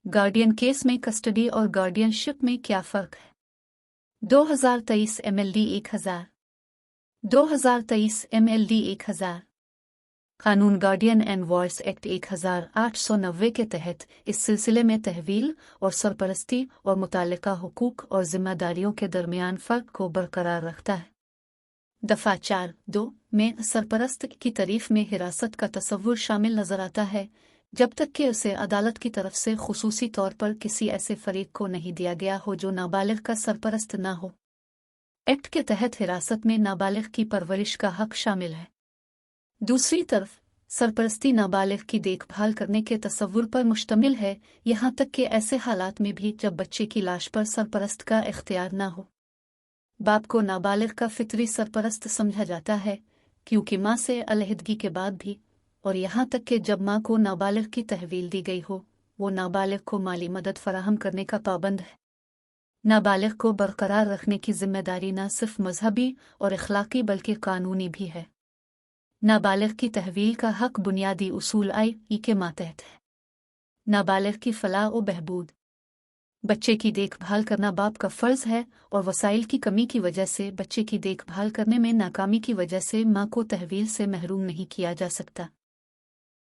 Guardian case में custody और guardianship में क्या फ़र्क है? 2023 MLD 1000 2023 MLD 1000 कानून गार्डियन एंड वॉइस एक्ट 1890 के तहत इस सिलसिले में तहवील और सरपरस्ती और मुताल्लिका हुकूक और जिम्मेदारियों के दरमियान फ़र्क को बरकरार रखता है। दफ़ा 4(2) में सरपरस्त की तारीफ में हिरासत का तसव्वुर शामिल नज़र आता है जब तक कि उसे अदालत की तरफ से खुसूसी तौर पर किसी ऐसे फरीक को नहीं दिया गया हो जो नाबालिग का सरपरस्त न हो। एक्ट के तहत हिरासत में नाबालिग की परवरिश का हक शामिल है। दूसरी तरफ सरपरस्ती नाबालिग की देखभाल करने के तसव्वुर पर मुश्तमिल है, यहाँ तक कि ऐसे हालात में भी जब बच्चे की लाश पर सरपरस्त का इख्तियार न हो। बाप को नाबालिग का फितरी सरपरस्त समझा जाता है क्योंकि माँ से अलहदगी के बाद भी, और यहाँ तक कि जब माँ को नाबालिग की तहवील दी गई हो, वो नाबालिग को माली मदद फराहम करने का पाबंद है। नाबालिग को बरकरार रखने की जिम्मेदारी न सिर्फ मजहबी और इखलाकी बल्कि कानूनी भी है। नाबालिग की तहवील का हक बुनियादी उसूल आई के मातहत है। नाबालिग की फलाह व बहबूद। बच्चे की देखभाल करना बाप का फ़र्ज़ है और वसाइल की कमी की वजह से बच्चे की देखभाल करने में नाकामी की वजह से माँ को तहवील से महरूम नहीं किया जा सकता।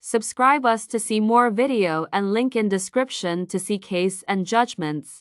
Subscribe us to see more video and link in description to see case and judgments.